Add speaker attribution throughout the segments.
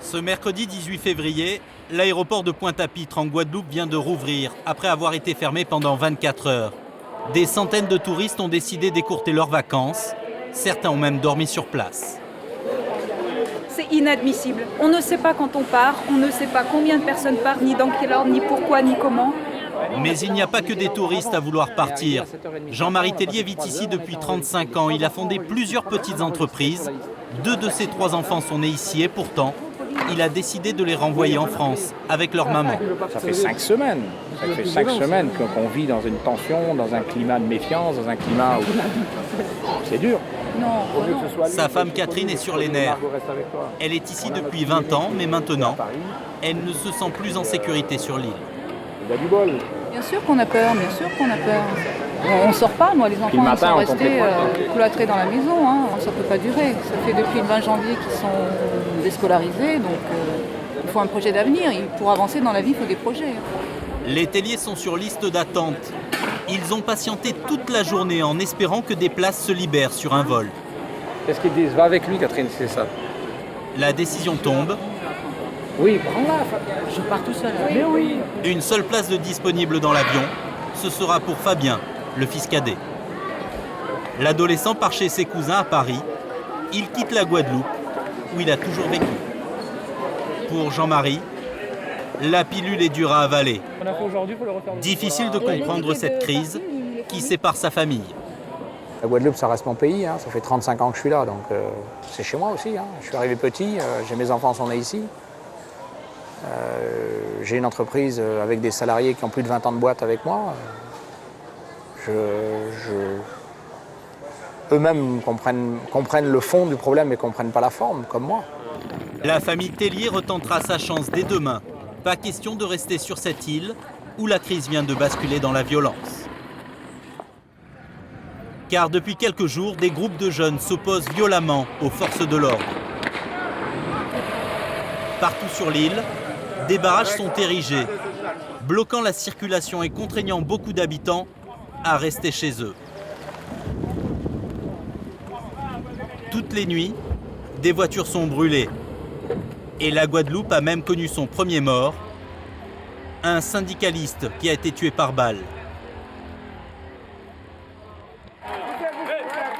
Speaker 1: Ce mercredi 18 février, l'aéroport de Pointe-à-Pitre en Guadeloupe vient de rouvrir après avoir été fermé pendant 24 heures. Des centaines de touristes ont décidé d'écourter leurs vacances. Certains ont même dormi sur place.
Speaker 2: C'est inadmissible. On ne sait pas quand on part, on ne sait pas combien de personnes partent, ni dans quel ordre, ni pourquoi, ni comment.
Speaker 1: Mais il n'y a pas que des touristes à vouloir partir. Jean-Marie Tellier vit ici depuis 35 ans. Il a fondé plusieurs petites entreprises. 2 de ses 3 enfants sont nés ici et pourtant, il a décidé de les renvoyer en France avec leur maman.
Speaker 3: Ça fait 5 semaines. Ça fait 5 semaines qu'on vit dans une tension, dans un climat de méfiance, dans un climat où c'est dur.
Speaker 1: Sa femme Catherine est sur les nerfs. Elle est ici depuis 20 ans, mais maintenant, elle ne se sent plus en sécurité sur l'île.
Speaker 3: Il y a du bol.
Speaker 4: Bien sûr qu'on a peur, bien sûr qu'on a peur. On ne sort pas, moi, les enfants ils sont restés cloîtrés dans la maison. Hein. Ça ne peut pas durer. Ça fait depuis le 20 janvier qu'ils sont déscolarisés, donc il faut un projet d'avenir. Pour avancer dans la vie, il faut des projets.
Speaker 1: Les Telliers sont sur liste d'attente. Ils ont patienté toute la journée en espérant que des places se libèrent sur un vol.
Speaker 3: Qu'est-ce qu'ils disent? Va avec lui, Catherine, c'est ça.
Speaker 1: La décision tombe.
Speaker 3: Oui, prends-la.
Speaker 4: Je pars tout seul.
Speaker 3: Mais oui.
Speaker 1: Une seule place de disponible dans l'avion. Ce sera pour Fabien, le fils cadet. L'adolescent part chez ses cousins à Paris. Il quitte la Guadeloupe, où il a toujours vécu. Pour Jean-Marie, la pilule est dure à avaler. Difficile de comprendre cette crise qui sépare sa famille.
Speaker 3: La Guadeloupe, ça reste mon pays. Hein. Ça fait 35 ans que je suis là, donc c'est chez moi aussi. Hein. Je suis arrivé petit, j'ai mes enfants sont nés ici. J'ai une entreprise avec des salariés qui ont plus de 20 ans de boîte avec moi. Eux-mêmes comprennent le fond du problème mais ne comprennent pas la forme, comme moi.
Speaker 1: La famille Tellier retentera sa chance dès demain. Pas question de rester sur cette île où la crise vient de basculer dans la violence. Car depuis quelques jours, des groupes de jeunes s'opposent violemment aux forces de l'ordre. Partout sur l'île, des barrages sont érigés, bloquant la circulation et contraignant beaucoup d'habitants à rester chez eux. Toutes les nuits, des voitures sont brûlées. Et la Guadeloupe a même connu son premier mort, un syndicaliste qui a été tué par balle.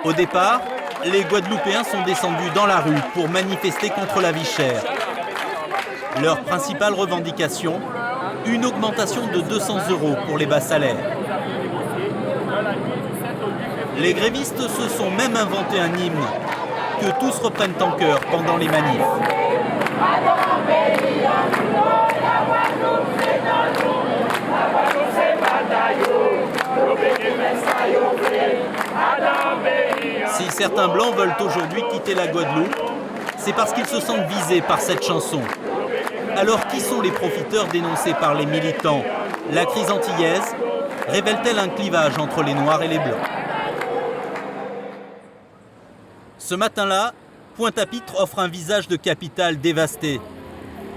Speaker 1: Au départ, les Guadeloupéens sont descendus dans la rue pour manifester contre la vie chère. Leur principale revendication, une augmentation de 200 € pour les bas salaires. Les grévistes se sont même inventé un hymne que tous reprennent en chœur pendant les manifs. Si certains Blancs veulent aujourd'hui quitter la Guadeloupe, c'est parce qu'ils se sentent visés par cette chanson. Alors qui sont les profiteurs dénoncés par les militants? La crise antillaise révèle-t-elle un clivage entre les Noirs et les Blancs? Ce matin-là, Pointe-à-Pitre offre un visage de capitale dévasté.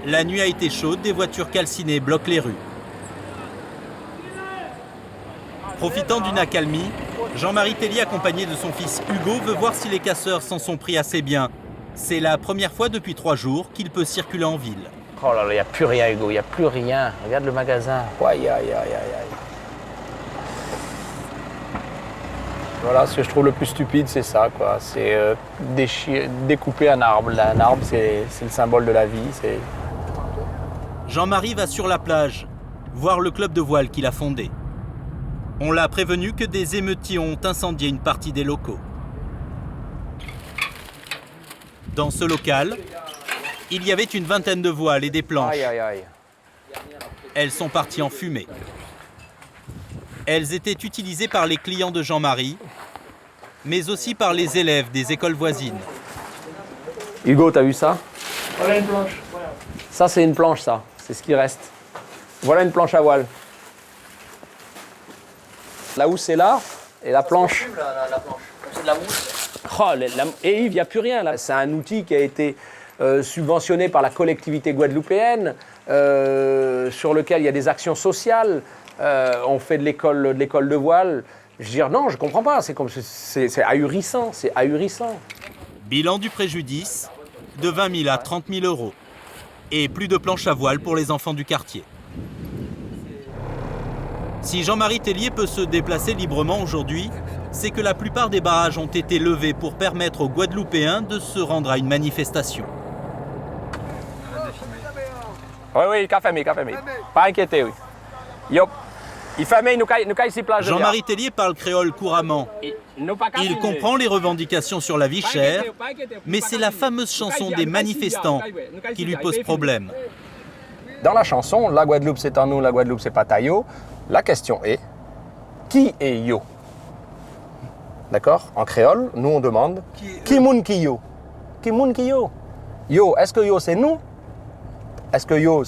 Speaker 1: La nuit a été chaude, des voitures calcinées bloquent les rues. Profitant d'une accalmie, Jean-Marie Tellier, accompagné de son fils Hugo, veut voir si les casseurs s'en sont pris assez bien. C'est la première fois depuis 3 jours qu'il peut circuler en ville.
Speaker 3: Oh là là, il n'y a plus rien, Hugo, il n'y a plus rien. Regarde le magasin. Aïe, aïe, aïe, aïe. Voilà, ce que je trouve le plus stupide, c'est ça, quoi. C'est découper un arbre. Un arbre, c'est le symbole de la vie.
Speaker 1: Jean-Marie va sur la plage, voir le club de voile qu'il a fondé. On l'a prévenu que des émeutiers ont incendié une partie des locaux. Dans ce local, il y avait une vingtaine de voiles et des planches.
Speaker 3: Aïe, aïe, aïe.
Speaker 1: Elles sont parties en fumée. Elles étaient utilisées par les clients de Jean-Marie, mais aussi par les élèves des écoles voisines.
Speaker 3: Hugo, t'as vu ça? Voilà une planche. Ça, c'est une planche, ça. C'est ce qui reste. Voilà une planche à voile. La housse est là, et la planche.
Speaker 5: La planche. C'est de la mousse.
Speaker 3: Oh, et Yves, il n'y a plus rien là. C'est un outil qui a été subventionné par la collectivité guadeloupéenne, sur lequel il y a des actions sociales. On fait de l'école de voile. Je veux dire, non, je ne comprends pas. C'est ahurissant, c'est ahurissant.
Speaker 1: Bilan du préjudice, de 20 000 à 30 000 €. Et plus de planches à voile pour les enfants du quartier. Si Jean-Marie Tellier peut se déplacer librement aujourd'hui, c'est que la plupart des barrages ont été levés pour permettre aux Guadeloupéens de se rendre à une manifestation.
Speaker 3: Oui, qu'a fermé. Pas inquiété, oui. Yop. Il ferme, nous ici plage.
Speaker 1: Jean-Marie Tellier parle créole couramment. Il comprend les revendications sur la vie chère, mais c'est la fameuse chanson des manifestants qui lui pose problème.
Speaker 3: Dans la chanson, la Guadeloupe c'est en nous, la Guadeloupe c'est pas taillot, la question est, qui est yo? D'accord? En créole, nous on demande, qui moun ki yo? Qui moun ki yo? Yo, est-ce que yo c'est nous? Est-ce que yo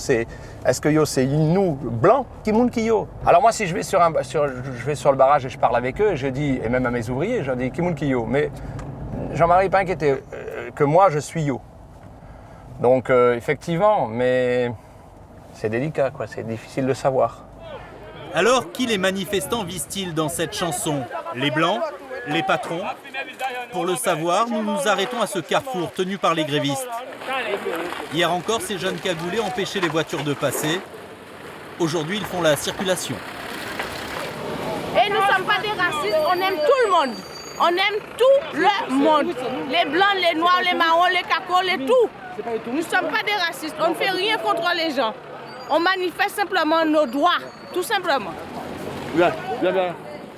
Speaker 3: c'est nous blancs? Qui moun ki yo? Alors moi si je vais sur le barrage et je parle avec eux, je dis, et même à mes ouvriers, je leur dis qui moun ki yo? Mais Jean-Marie, pas inquiété, que moi je suis yo. Donc effectivement, mais c'est délicat quoi, c'est difficile de savoir.
Speaker 1: Alors qui les manifestants visent-ils dans cette chanson? Les blancs? Les patrons? Pour le savoir, nous nous arrêtons à ce carrefour tenu par les grévistes. Hier encore, ces jeunes cagoulés empêchaient les voitures de passer. Aujourd'hui, ils font la circulation.
Speaker 6: Et nous ne sommes pas des racistes, on aime tout le monde. On aime tout le monde. Les blancs, les noirs, les marrons, les cacos, les tout. Nous ne sommes pas des racistes, on ne fait rien contre les gens. On manifeste simplement nos droits, tout simplement.
Speaker 7: Bien.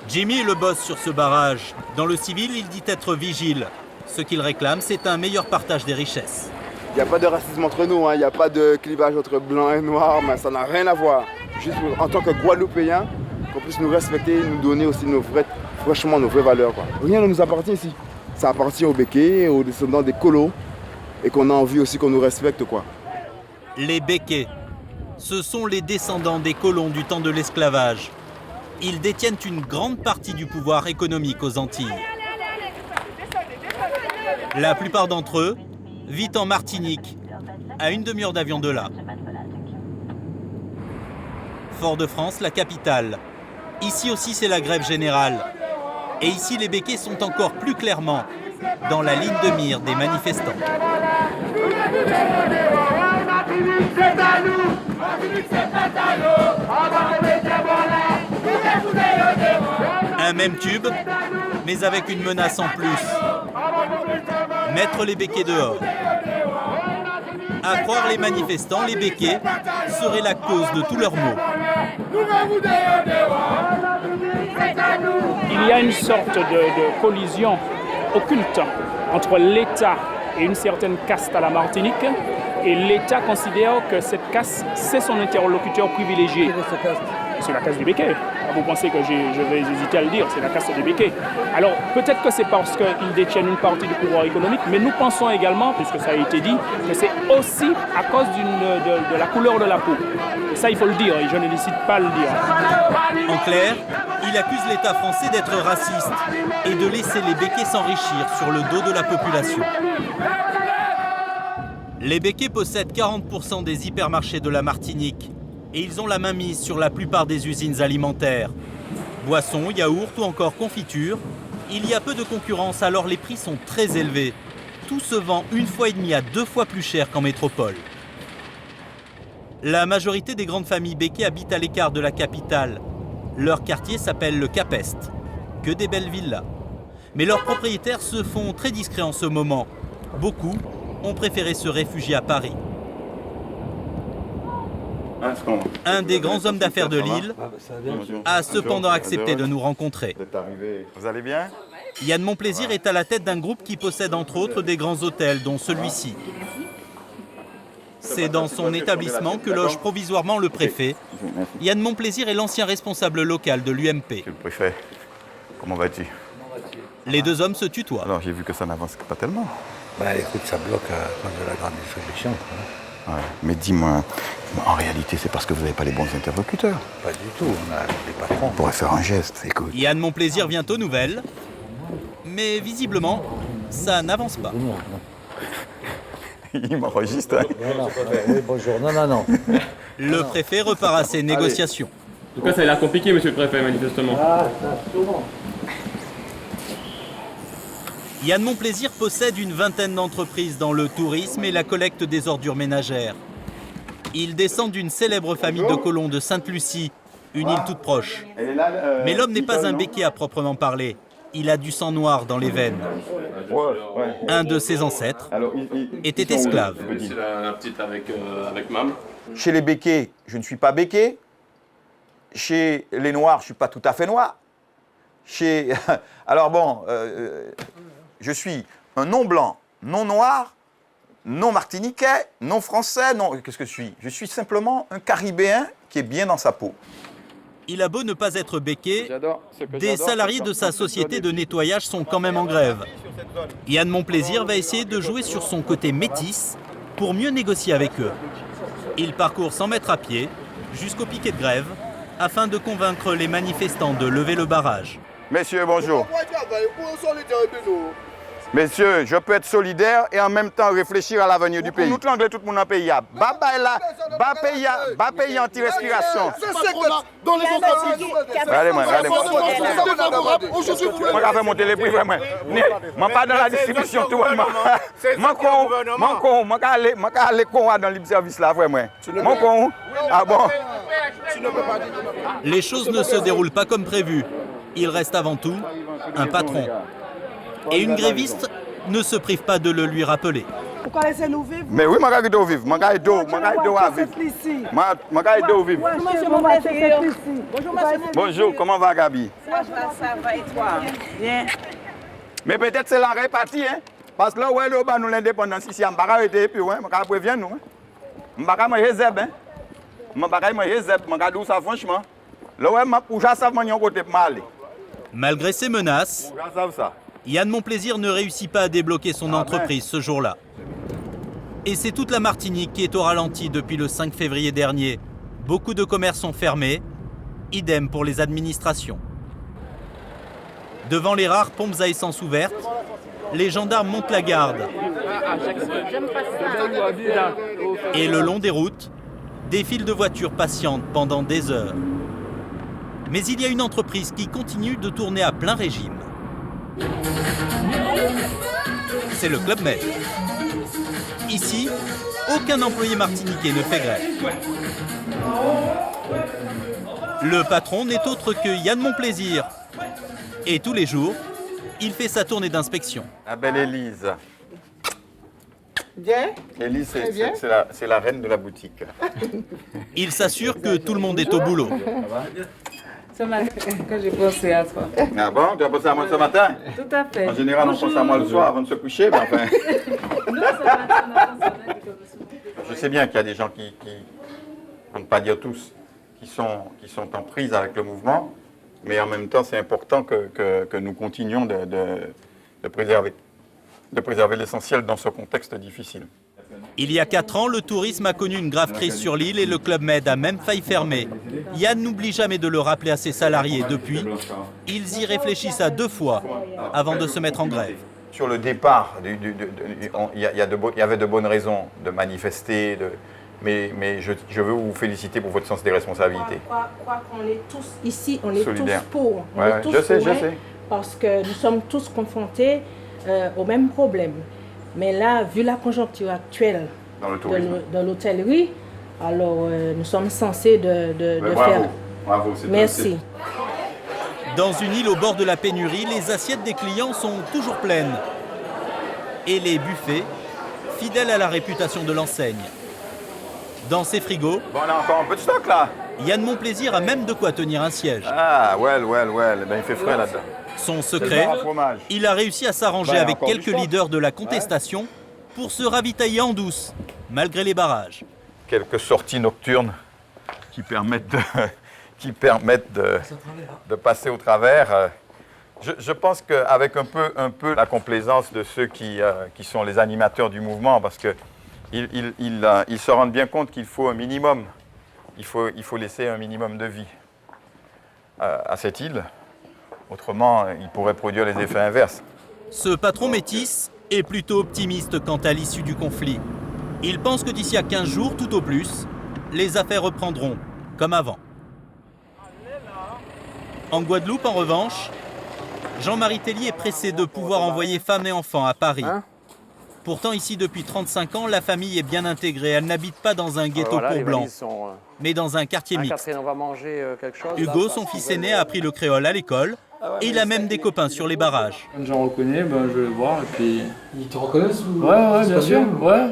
Speaker 1: Jimmy est le boss sur ce barrage. Dans le civil, il dit être vigile. Ce qu'il réclame, c'est un meilleur partage des richesses.
Speaker 8: Il n'y a pas de racisme entre nous, il n'y a pas de clivage entre blanc et noir, mais ça n'a rien à voir. Juste en tant que Guadeloupéens, qu'on puisse nous respecter, nous donner aussi nos vraies valeurs. Quoi. Rien ne nous appartient ici. Ça appartient aux béquets, aux descendants des colos, et qu'on a envie aussi qu'on nous respecte. Quoi.
Speaker 1: Les béquets, ce sont les descendants des colons du temps de l'esclavage. Ils détiennent une grande partie du pouvoir économique aux Antilles. La plupart d'entre eux vivent en Martinique, à une demi-heure d'avion de là. Fort-de-France, la capitale. Ici aussi, c'est la grève générale. Et ici, les béquets sont encore plus clairement dans la ligne de mire des manifestants. Un même tube, mais avec une menace en plus. Mettre les béquets dehors. À croire les manifestants, les béquets seraient la cause de tous leurs maux.
Speaker 9: Il y a une sorte de collision occulte entre l'État et une certaine caste à la Martinique. Et l'État considère que cette caste, c'est son interlocuteur privilégié. C'est la caste des béquets. Vous pensez que je vais hésiter à le dire, c'est la caste des béquets. Alors peut-être que c'est parce qu'ils détiennent une partie du pouvoir économique, mais nous pensons également, puisque ça a été dit, que c'est aussi à cause de la couleur de la peau. Et ça, il faut le dire, et je ne n'hésite pas à le dire.
Speaker 1: En clair, il accuse l'État français d'être raciste et de laisser les béquets s'enrichir sur le dos de la population. Les béquets possèdent 40% des hypermarchés de la Martinique et ils ont la main mise sur la plupart des usines alimentaires. Boissons, yaourts ou encore confitures, il y a peu de concurrence alors les prix sont très élevés. Tout se vend 1,5 fois à 2 fois plus cher qu'en métropole. La majorité des grandes familles béquets habitent à l'écart de la capitale. Leur quartier s'appelle le Cap-Est, que des belles villas. Mais leurs propriétaires se font très discrets en ce moment. Beaucoup ont préféré se réfugier à Paris. Un des grands hommes d'affaires de l'île a cependant accepté de nous rencontrer.
Speaker 10: Vous allez bien?
Speaker 1: Yann Monplaisir est à la tête d'un groupe qui possède entre autres des grands hôtels, dont celui-ci. C'est dans son établissement que loge provisoirement le préfet. Yann Monplaisir est l'ancien responsable local de l'UMP.
Speaker 10: Monsieur le préfet, comment vas-tu?
Speaker 1: Les deux hommes se tutoient.
Speaker 10: Alors j'ai vu que ça n'avance pas tellement.
Speaker 11: Bah écoute, ça bloque à cause de la grande distribution.
Speaker 10: Ouais. Mais dis-moi, en réalité, c'est parce que vous n'avez pas les bons interlocuteurs.
Speaker 11: Pas du tout, on a les patrons.
Speaker 10: On pourrait faire un geste, écoute.
Speaker 1: Yann Monplaisir vient aux nouvelles, mais visiblement, ça n'avance pas.
Speaker 10: Il m'enregistre. Hein.
Speaker 11: Non, oui, bonjour. Non.
Speaker 1: Le préfet repart à ses négociations.
Speaker 7: En tout cas, ça a l'air compliqué, monsieur le préfet, manifestement.
Speaker 11: souvent.
Speaker 1: Yann Monplaisir possède une vingtaine d'entreprises dans le tourisme et la collecte des ordures ménagères. Il descend d'une célèbre famille de colons de Sainte-Lucie, une île toute proche. Mais l'homme n'est pas un béquet à proprement parler. Il a du sang noir dans les veines. Un de ses ancêtres était esclave.
Speaker 7: C'est la petite avec Mam.
Speaker 10: Chez les béquets, je ne suis pas béquet. Chez les noirs, je ne suis pas tout à fait noir. Alors bon, je suis un non-blanc, non-noir, non-martiniquais, non-français, non... Qu'est-ce que je suis? Je suis simplement un Caribéen qui est bien dans sa peau.
Speaker 1: Il a beau ne pas être béquet, des salariés de sa société de nettoyage sont quand même en grève. Yann Monplaisir va essayer de jouer sur son côté métis pour mieux négocier avec eux. Il parcourt 100 mètres à pied jusqu'au piquet de grève afin de convaincre les manifestants de lever le barrage.
Speaker 10: Messieurs, bonjour. Messieurs, je peux être solidaire et en même temps réfléchir à l'avenir du pays. Nous l'anglais, tout le monde en pays. Bas pays anti-respiration. Regardez-moi. Je vais faire monter les prix vraiment. Je ne suis pas dans la distribution tout le monde. Je vais aller dans le service là vraiment. Mon con. Ah bon?
Speaker 1: Les choses ne se déroulent pas comme prévu. Il reste avant tout un patron. Et une gréviste ne se prive pas de le lui rappeler.
Speaker 12: Pourquoi laissez-nous vivre?
Speaker 10: Mais oui, je vais vivre. Bonjour, comment va Gabi?
Speaker 12: Ça va et toi? Bien.
Speaker 10: Mais peut-être c'est la répartie, hein? Parce que là où nous avons l'indépendance ici, on ne va pas arrêter, puis on va prévenir nous. On ne va pas manger zeb, hein? On ne va pas manger zeb, on va dire ça franchement. Là où on va savoir côté pour aller.
Speaker 1: Malgré ces menaces, Yann Monplaisir ne réussit pas à débloquer son entreprise ce jour-là. Et c'est toute la Martinique qui est au ralenti depuis le 5 février dernier. Beaucoup de commerces sont fermés, idem pour les administrations. Devant les rares pompes à essence ouvertes, les gendarmes montent la garde. Et le long des routes, des files de voitures patientent pendant des heures. Mais il y a une entreprise qui continue de tourner à plein régime. C'est le Club Med. Ici, aucun employé martiniquais ne fait grève. Le patron n'est autre que Yann Monplaisir. Et tous les jours, il fait sa tournée d'inspection.
Speaker 10: La belle Élise.
Speaker 12: Bien.
Speaker 10: Élise, c'est la reine de la boutique.
Speaker 1: Il s'assure que tout le monde est au boulot.
Speaker 12: Ce matin, quand j'ai pensé à toi.
Speaker 10: Ah bon? Tu as pensé à moi ce matin?
Speaker 12: Tout à fait.
Speaker 10: En général, on pense à moi le soir avant de se coucher, mais enfin... Je sais bien qu'il y a des gens qui, pour ne pas dire tous, qui sont en prise avec le mouvement, mais en même temps, c'est important que nous continuions de préserver l'essentiel dans ce contexte difficile.
Speaker 1: Il y a 4 ans, le tourisme a connu une grave crise sur l'île et le Club Med a même failli fermer. Yann n'oublie jamais de le rappeler à ses salariés. Depuis, ils y réfléchissent à 2 fois avant de se mettre en grève.
Speaker 10: Sur le départ, il y avait de bonnes raisons de manifester, mais je veux vous féliciter pour votre sens des responsabilités.
Speaker 6: Je crois qu'on est tous ici, on est
Speaker 10: solidaires.
Speaker 6: Tous pour. On
Speaker 10: ouais,
Speaker 6: est tous
Speaker 10: je sais.
Speaker 6: Parce que nous sommes tous confrontés au même problème. Mais là, vu la conjoncture actuelle de l'hôtellerie, alors nous sommes censés de faire...
Speaker 10: Bravo,
Speaker 6: merci.
Speaker 1: Dans une île au bord de la pénurie, les assiettes des clients sont toujours pleines. Et les buffets, fidèles à la réputation de l'enseigne. Dans ses frigos,
Speaker 10: bon, on a encore un peu de stock là.
Speaker 1: Yann Monplaisir a même de quoi tenir un siège.
Speaker 10: Ah, well, ben, il fait frais là-dedans.
Speaker 1: Son secret, il a réussi à s'arranger avec quelques leaders de la contestation pour se ravitailler en douce, malgré les barrages.
Speaker 10: Quelques sorties nocturnes qui permettent de passer au travers. Je pense qu'avec un peu la complaisance de ceux qui sont les animateurs du mouvement, parce qu'ils se rendent bien compte qu'il faut un minimum, il faut laisser un minimum de vie à cette île. Autrement, il pourrait produire les effets inverses.
Speaker 1: Ce patron métis est plutôt optimiste quant à l'issue du conflit. Il pense que d'ici à 15 jours, tout au plus, les affaires reprendront comme avant. En Guadeloupe, en revanche, Jean-Marie Tellier est pressé de pouvoir envoyer femmes et enfants à Paris. Pourtant, ici, depuis 35 ans, la famille est bien intégrée. Elle n'habite pas dans un ghetto
Speaker 3: Voilà,
Speaker 1: pour blancs,
Speaker 3: sont,
Speaker 1: mais dans un quartier mixte.
Speaker 3: Catherine, on va manger quelque chose.
Speaker 1: Hugo,
Speaker 3: là,
Speaker 1: son fils aîné, a appris le créole à l'école et il a même des copains sur les barrages.
Speaker 13: Quand j'en reconnais, ben, je vais le voir et puis...
Speaker 14: Ils te reconnaissent ou...
Speaker 13: Ouais, bien sûr, ouais.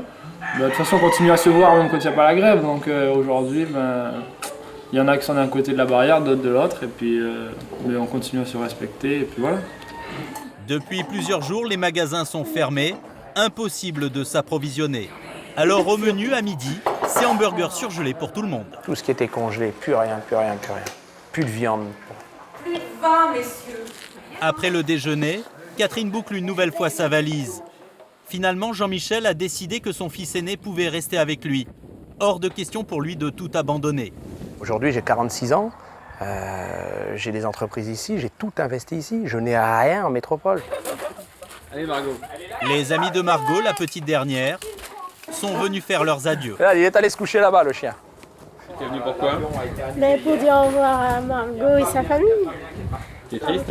Speaker 13: De toute façon, on continue à se voir même quand il n'y a pas la grève. Donc aujourd'hui, ben, il y en a qui sont d'un côté de la barrière, d'autres de l'autre. Et puis mais on continue à se respecter et puis voilà.
Speaker 1: Depuis plusieurs jours, les magasins sont fermés. Impossible de s'approvisionner. Alors au menu à midi, c'est hamburgers surgelés pour tout le monde.
Speaker 3: Tout ce qui était congelé, plus rien. Plus de viande.
Speaker 2: Plus de vin, messieurs.
Speaker 1: Après le déjeuner, Catherine boucle une nouvelle fois sa valise. Finalement, Jean-Michel a décidé que son fils aîné pouvait rester avec lui. Hors de question pour lui de tout abandonner.
Speaker 3: Aujourd'hui, j'ai 46 ans. J'ai des entreprises ici, j'ai tout investi ici. Je n'ai rien en métropole.
Speaker 14: Allez Margot.
Speaker 1: Les amis de Margot, la petite dernière, sont venus faire leurs adieux.
Speaker 3: Là, il est allé se coucher là-bas, le chien.
Speaker 14: Tu es venu pourquoi?
Speaker 15: Pour dire au revoir à Margot et sa famille.
Speaker 14: Tu es triste?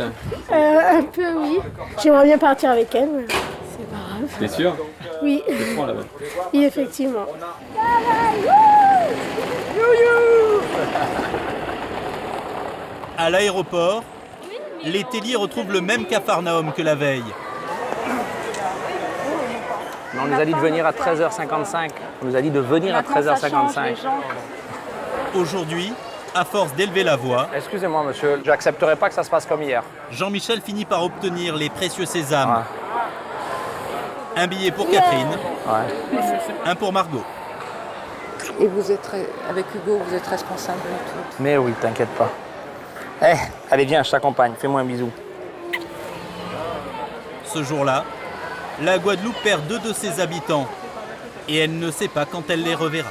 Speaker 15: Un peu, oui. J'aimerais bien partir avec elle, mais c'est pas grave.
Speaker 14: T'es sûr?
Speaker 15: Oui.
Speaker 14: C'est froid là-bas.
Speaker 15: Oui, effectivement.
Speaker 1: À l'aéroport, les Tellier retrouvent le même Capharnaüm que la veille.
Speaker 3: On nous a dit de venir à 13h55. On nous a dit de venir à 13h55.
Speaker 1: Aujourd'hui, à force d'élever la voix,
Speaker 3: excusez-moi monsieur, j'accepterai pas que ça se passe comme hier.
Speaker 1: Jean-Michel finit par obtenir les précieux sésames. Un billet pour Catherine, un pour Margot.
Speaker 4: Et vous êtes, avec Hugo, vous êtes responsable de tout.
Speaker 3: Mais oui, t'inquiète pas. Allez viens, je t'accompagne, fais-moi un bisou.
Speaker 1: Ce jour-là, la Guadeloupe perd 2 de ses habitants et elle ne sait pas quand elle les reverra.